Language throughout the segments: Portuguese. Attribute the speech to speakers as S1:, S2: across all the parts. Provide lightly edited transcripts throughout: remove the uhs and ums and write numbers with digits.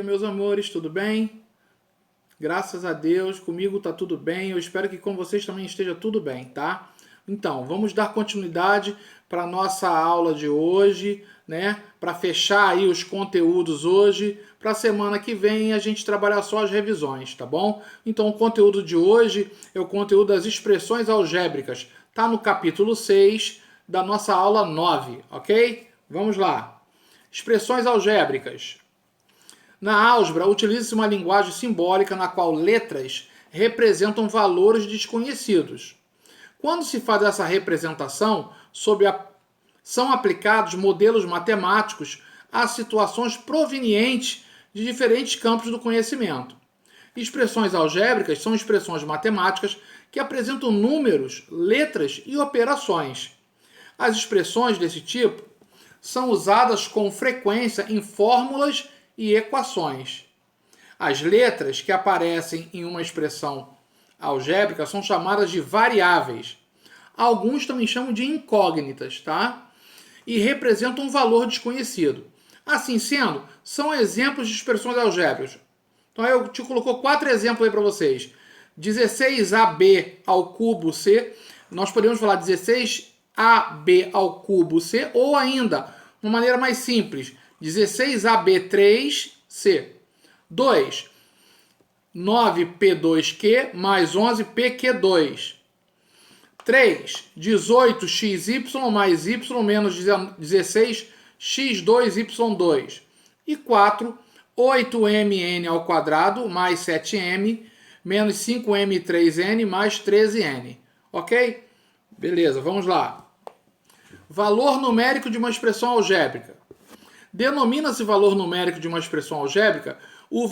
S1: Meus amores, tudo bem? Graças a Deus, comigo tá tudo bem. Eu espero que com vocês também esteja tudo bem, tá? Então, vamos dar continuidade para nossa aula de hoje, né? Para fechar aí os conteúdos hoje, para a semana que vem a gente trabalhar só as revisões, tá bom? Então, o conteúdo de hoje é o conteúdo das expressões algébricas. Tá no capítulo 6 da nossa aula 9, ok? Vamos lá. Expressões algébricas. Na álgebra, utiliza-se uma linguagem simbólica na qual letras representam valores desconhecidos. Quando se faz essa representação, são aplicados modelos matemáticos a situações provenientes de diferentes campos do conhecimento. Expressões algébricas são expressões matemáticas que apresentam números, letras e operações. As expressões desse tipo são usadas com frequência em fórmulas e equações. As letras que aparecem em uma expressão algébrica são chamadas de variáveis. Alguns também chamam de incógnitas, tá? E representam um valor desconhecido. Assim sendo, são exemplos de expressões algébricas. Então eu te colocou 4 exemplos aí para vocês. 16ab ao cubo c, nós podemos falar 16ab ao cubo c, ou ainda, uma maneira mais simples, 16ab3c. 2. 9p2q mais 11pq2. 3. 18xy mais y menos 16x2y2. E 4. 8mn ao quadrado mais 7m menos 5m3n mais 13n. Ok? Beleza, vamos lá. Valor numérico de uma expressão algébrica. Denomina-se valor numérico de uma expressão algébrica o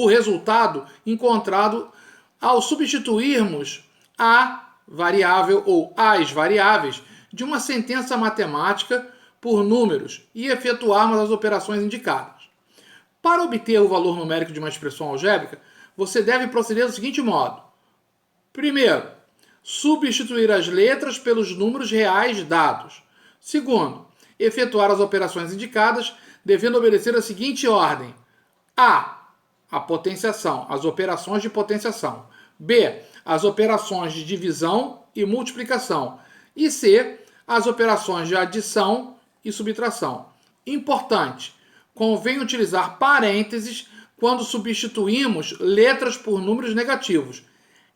S1: resultado encontrado ao substituirmos a variável ou as variáveis de uma sentença matemática por números e efetuarmos as operações indicadas. Para obter o valor numérico de uma expressão algébrica, você deve proceder do seguinte modo. Primeiro, substituir as letras pelos números reais dados. Segundo, efetuar as operações indicadas, devendo obedecer a seguinte ordem. A potenciação, as operações de potenciação. B, as operações de divisão e multiplicação. E C, as operações de adição e subtração. Importante, convém utilizar parênteses quando substituímos letras por números negativos.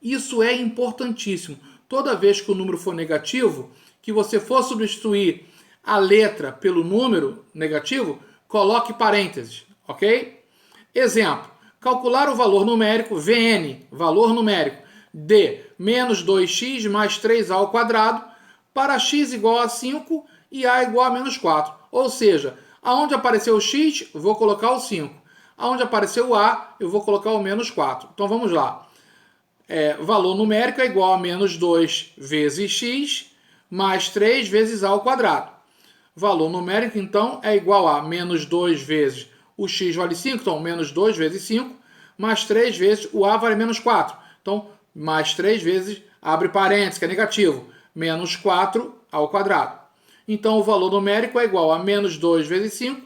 S1: Isso é importantíssimo. Toda vez que o número for negativo, que você for substituir a letra pelo número negativo, coloque parênteses, ok? Exemplo, calcular o valor numérico Vn, valor numérico, de menos 2x mais 3a ao quadrado para x igual a 5 e a igual a menos 4. Ou seja, aonde apareceu o x, vou colocar o 5. Aonde apareceu o a, eu vou colocar o menos 4. Então vamos lá. Valor numérico é igual a menos 2 vezes x mais 3 vezes a ao quadrado. Valor numérico, então, é igual a menos 2 vezes o x vale 5, então menos 2 vezes 5, mais 3 vezes o a vale menos 4. Então, mais 3 vezes, abre parênteses, que é negativo, menos 4 ao quadrado. Então, o valor numérico é igual a menos 2 vezes 5,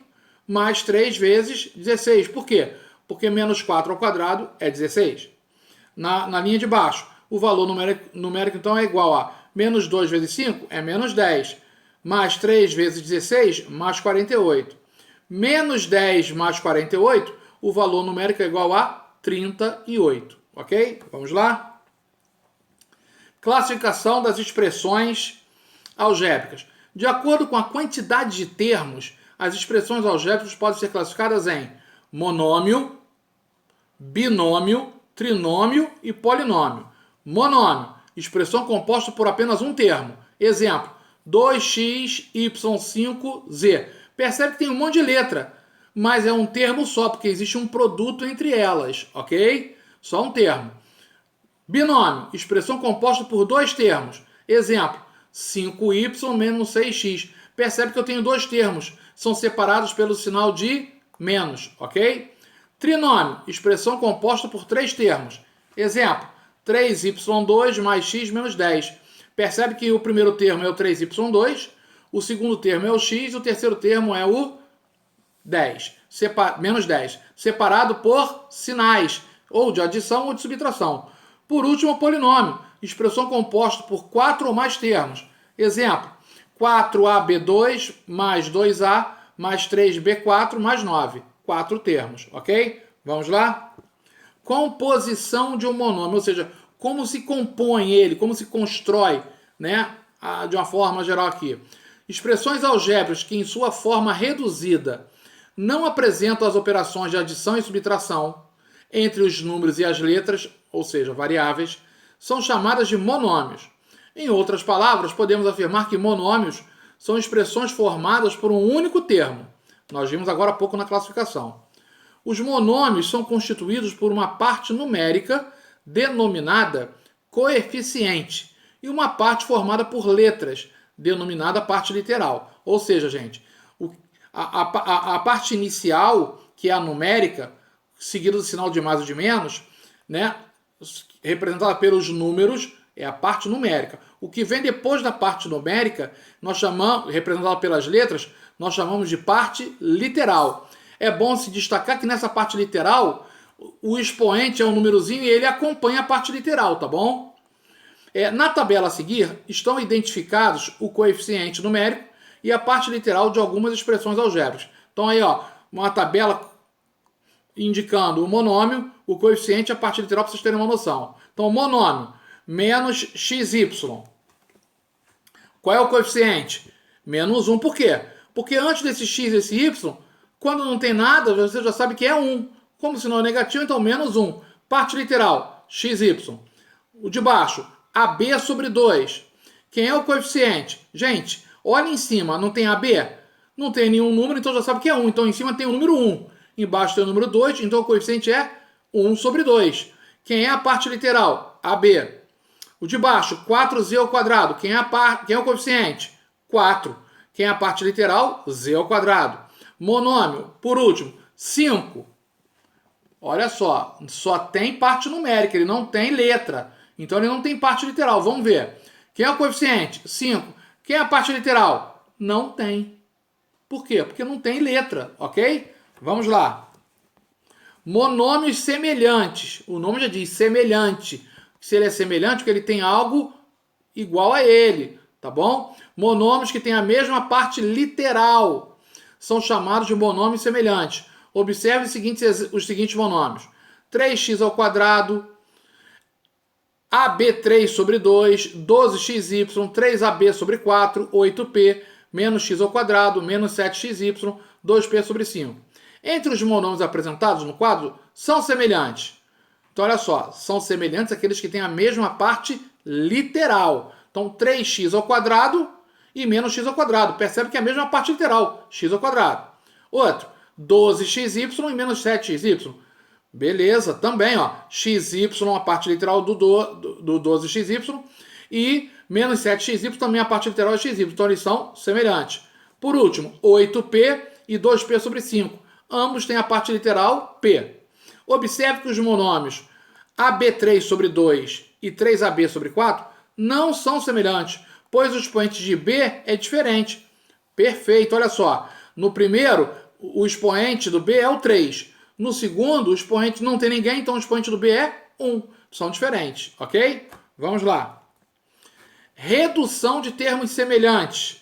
S1: mais 3 vezes 16. Por quê? Porque menos 4 ao quadrado é 16. Na linha de baixo, o valor numérico então, é igual a menos 2 vezes 5 é menos 10, mais 3 vezes 16, mais 48. Menos 10 mais 48, o valor numérico é igual a 38. Ok? Vamos lá? Classificação das expressões algébricas. De acordo com a quantidade de termos, as expressões algébricas podem ser classificadas em monômio, binômio, trinômio e polinômio. Monômio, expressão composta por apenas um termo. Exemplo, 2xy5z. Percebe que tem um monte de letra, mas é um termo só, porque existe um produto entre elas, ok? Só um termo. Binômio, expressão composta por dois termos. Exemplo, 5y menos 6x. Percebe que eu tenho dois termos, são separados pelo sinal de menos, ok? Trinômio, expressão composta por três termos. Exemplo, 3y2 mais x menos 10. Percebe que o primeiro termo é o 3y2, o segundo termo é o x e o terceiro termo é o menos 10, separado por sinais, ou de adição ou de subtração. Por último, o polinômio, expressão composta por 4 ou mais termos. Exemplo, 4ab2 mais 2a mais 3b4 mais 9. 4 termos, ok? Vamos lá? Composição de um monômio, ou seja, como se compõe ele, como se constrói, né? De uma forma geral aqui. Expressões algébricas que, em sua forma reduzida, não apresentam as operações de adição e subtração entre os números e as letras, ou seja, variáveis, são chamadas de monômios. Em outras palavras, podemos afirmar que monômios são expressões formadas por um único termo. Nós vimos agora há pouco na classificação. Os monômios são constituídos por uma parte numérica denominada coeficiente e uma parte formada por letras, denominada parte literal. Ou seja, gente, a parte inicial, que é a numérica, seguida do sinal de mais ou de menos, né, representada pelos números, é a parte numérica. O que vem depois da parte numérica, nós chamamos, representada pelas letras, nós chamamos de parte literal. É bom se destacar que nessa parte literal, o expoente é um númerozinho e ele acompanha a parte literal, tá bom? Na tabela a seguir, estão identificados o coeficiente numérico e a parte literal de algumas expressões algébricas. Então aí, ó, uma tabela indicando o monômio, o coeficiente e a parte literal para vocês terem uma noção. Então, monômio, menos xy. Qual é o coeficiente? Menos 1. Por quê? Porque antes desse x e esse y, quando não tem nada, você já sabe que é 1. Como o sinal é negativo, então menos 1. Parte literal, xy. O de baixo, AB sobre 2. Quem é o coeficiente? Gente, olha em cima, não tem AB? Não tem nenhum número, então já sabe que é 1. Então em cima tem o número 1. Embaixo tem o número 2, então o coeficiente é 1 sobre 2. Quem é a parte literal? AB. O de baixo, 4z ao quadrado. Quem é o coeficiente? 4. Quem é a parte literal? Z ao quadrado. Monômio, por último, 5. Olha só tem parte numérica, ele não tem letra. Então ele não tem parte literal. Vamos ver. Quem é o coeficiente? 5. Quem é a parte literal? Não tem. Por quê? Porque não tem letra, ok? Vamos lá. Monômios semelhantes. O nome já diz semelhante. Se ele é semelhante, porque ele tem algo igual a ele, tá bom? Monômios que têm a mesma parte literal são chamados de monômios semelhantes. Observe os seguintes monômios. 3x ao quadrado, AB3 sobre 2, 12xy, 3AB sobre 4, 8p, menos x ao quadrado, menos 7xy, 2p sobre 5. Entre os monômios apresentados no quadro, são semelhantes. Então, olha só, são semelhantes àqueles que têm a mesma parte literal. Então, 3x ao quadrado e menos x ao quadrado. Percebe que é a mesma parte literal, x ao quadrado. Outro, 12xy e menos 7xy. Beleza, também, ó, xy, a parte literal do 12xy, e menos 7xy também a parte literal é xy. Então, eles são semelhantes. Por último, 8p e 2p sobre 5. Ambos têm a parte literal p. Observe que os monômios AB3 sobre 2 e 3AB sobre 4 não são semelhantes, pois o expoente de B é diferente. Perfeito, olha só. No primeiro, o expoente do B é o 3. No segundo, o expoente não tem ninguém, então o expoente do B é 1. São diferentes, ok? Vamos lá. Redução de termos semelhantes.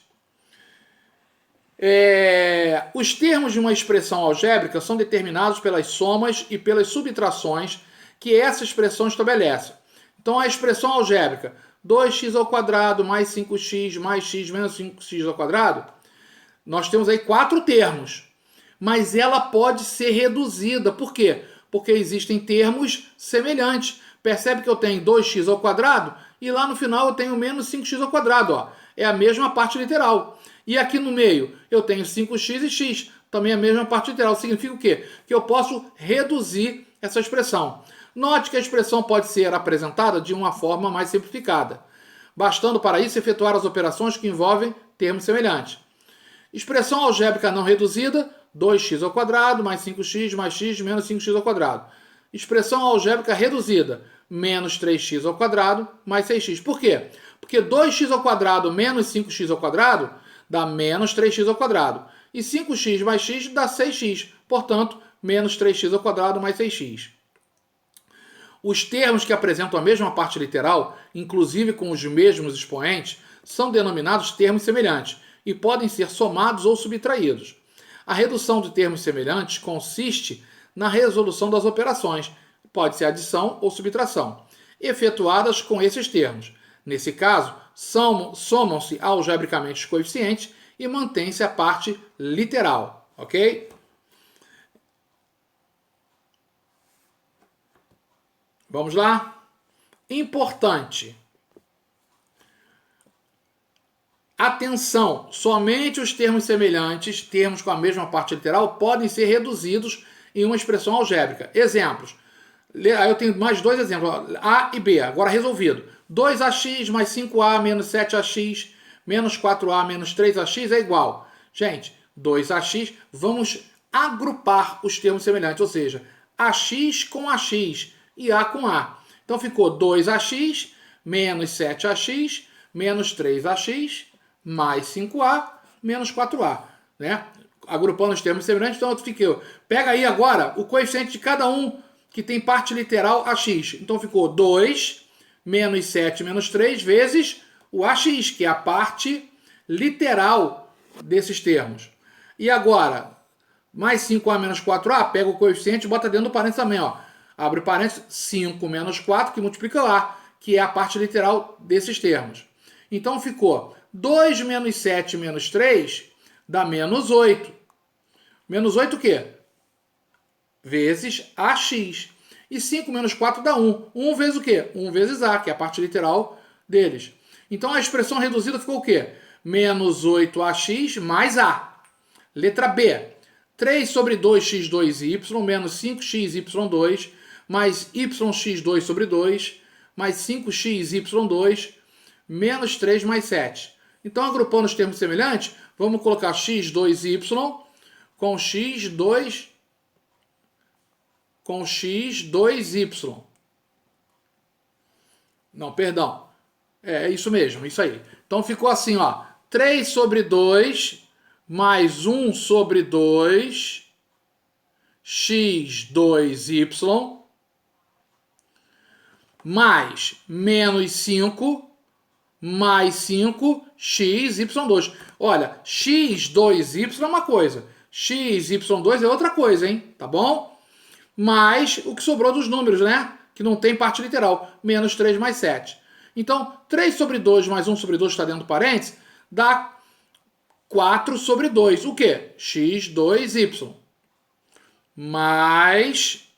S1: Os termos de uma expressão algébrica são determinados pelas somas e pelas subtrações que essa expressão estabelece. Então, a expressão algébrica 2x ao quadrado mais 5x mais x menos 5x ao quadrado, nós temos aí 4 termos, mas ela pode ser reduzida. Por quê? Porque existem termos semelhantes. Percebe que eu tenho 2x ao quadrado e lá no final eu tenho menos 5x ao quadrado. Ó. É a mesma parte literal. E aqui no meio eu tenho 5x e x, também a mesma parte literal. Significa o quê? Que eu posso reduzir essa expressão. Note que a expressão pode ser apresentada de uma forma mais simplificada, bastando para isso efetuar as operações que envolvem termos semelhantes. Expressão algébrica não reduzida, 2x ao quadrado mais 5x mais x menos 5x ao quadrado. Expressão algébrica reduzida, menos 3x ao quadrado mais 6x. Por quê? Porque 2x ao quadrado menos 5x ao quadrado dá menos 3x ao quadrado. E 5x mais x dá 6x. Portanto, menos 3x ao quadrado mais 6x. Os termos que apresentam a mesma parte literal, inclusive com os mesmos expoentes, são denominados termos semelhantes e podem ser somados ou subtraídos. A redução de termos semelhantes consiste na resolução das operações, pode ser adição ou subtração, efetuadas com esses termos. Nesse caso, somam-se algebricamente os coeficientes e mantém-se a parte literal, ok? Vamos lá? Importante. Atenção, somente os termos semelhantes, termos com a mesma parte literal, podem ser reduzidos em uma expressão algébrica. Exemplos. Aí eu tenho mais dois exemplos, A e B, agora resolvido. 2ax mais 5a menos 7ax menos 4a menos 3ax é igual. Gente, 2ax, vamos agrupar os termos semelhantes, ou seja, ax com ax e a com a. Então ficou 2ax menos 7ax menos 3ax mais 5a menos 4a, né? Agrupando os termos semelhantes, então eu fiquei. Pega aí agora o coeficiente de cada um que tem parte literal ax. Então ficou 2 menos 7 menos 3 vezes o ax, que é a parte literal desses termos. E agora, mais 5a menos 4a, pega o coeficiente e bota dentro do parênteses também, ó. Abre parênteses, 5 menos 4, que multiplica lá, que é a parte literal desses termos. Então ficou 2 menos 7 menos 3 dá menos 8. Menos 8 o quê? Vezes ax. E 5 menos 4 dá 1. 1 vezes o quê? 1 vezes a, que é a parte literal deles. Então a expressão reduzida ficou o quê? Menos 8ax mais a. Letra B. 3 sobre 2x2y menos 5xy2 mais yx2 sobre 2 mais 5xy2 menos 3 mais 7. Então, agrupando os termos semelhantes, vamos colocar x2y com x2y. Não, perdão. É isso mesmo, isso aí. Então ficou assim, ó. 3 sobre 2 mais 1 sobre 2 x2y mais menos 5 mais 5 xy2. Olha, x2y é uma coisa, xy2 é outra coisa, hein? Tá bom? Mais o que sobrou dos números, né? Que não tem parte literal, menos 3 mais 7. Então, 3 sobre 2 mais 1 sobre 2 está dentro do parênteses, dá 4 sobre 2. O quê? x2y. Mais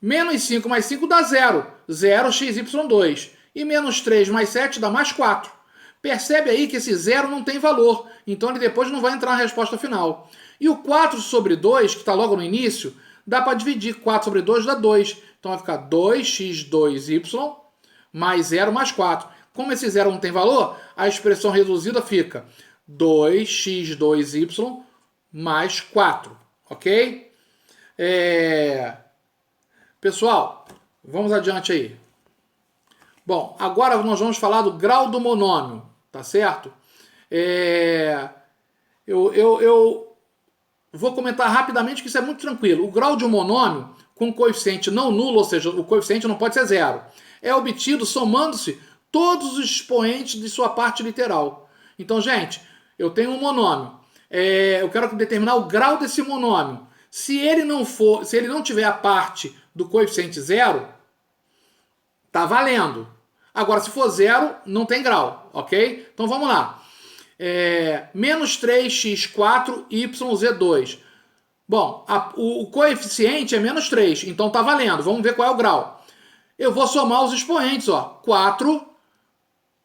S1: menos 5 mais 5 dá 0. 0 xy2. E menos 3 mais 7 dá mais 4. Percebe aí que esse 0 não tem valor. Então ele depois não vai entrar na resposta final. E o 4 sobre 2, que está logo no início, dá para dividir. 4 sobre 2 dá 2. Então vai ficar 2x2y mais 0 mais 4. Como esse 0 não tem valor, a expressão reduzida fica 2x2y mais 4. Ok? Pessoal, vamos adiante aí. Bom, agora nós vamos falar do grau do monômio, tá certo? Eu vou comentar rapidamente que isso é muito tranquilo. O grau de um monômio com coeficiente não nulo, ou seja, o coeficiente não pode ser 0, é obtido somando-se todos os expoentes de sua parte literal. Então, gente, eu tenho um monômio. Eu quero determinar o grau desse monômio. Se ele não tiver a parte do coeficiente 0, tá valendo. Agora, se for 0, não tem grau, ok? Então vamos lá. Menos 3x4yz2. Bom, o coeficiente é menos 3, então tá valendo. Vamos ver qual é o grau. Eu vou somar os expoentes, ó. 4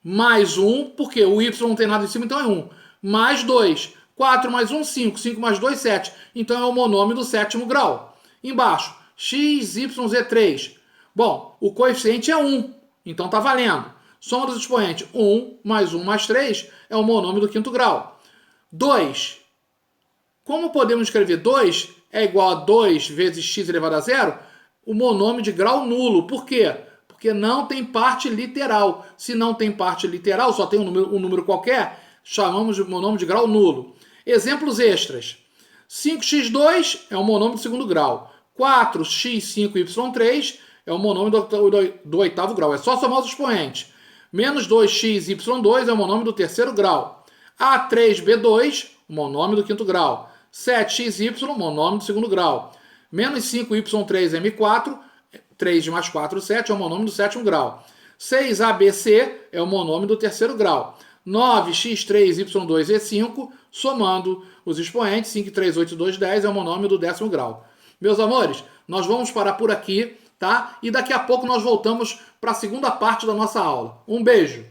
S1: mais 1, porque o y não tem nada em cima, então é 1. Mais 2. 4 mais 1, 5. 5 mais 2, 7. Então é o monômio do sétimo grau. Embaixo, xyz3. Bom, o coeficiente é 1. Então tá valendo. Soma dos expoentes. 1 mais 1 mais 3 é o monômio do quinto grau. 2. Como podemos escrever 2 é igual a 2 vezes x elevado a 0? O monômio de grau nulo. Por quê? Porque não tem parte literal. Se não tem parte literal, só tem um número qualquer, chamamos de monômio de grau nulo. Exemplos extras. 5x2 é o monômio do segundo grau. 4x5y3 é o monômio do oitavo grau. É só somar os expoentes. Menos 2xy2 é o monômio do terceiro grau. A3b2, o monômio do quinto grau. 7xy, monômio do segundo grau. Menos 5y3m4, 3 mais 4, 7, é o monômio do sétimo grau. 6abc é o monômio do terceiro grau. 9x3y2e5, somando os expoentes, 5, 3, 8, 2, 10, é o monômio do décimo grau. Meus amores, nós vamos parar por aqui, tá? E daqui a pouco nós voltamos para a segunda parte da nossa aula. Um beijo!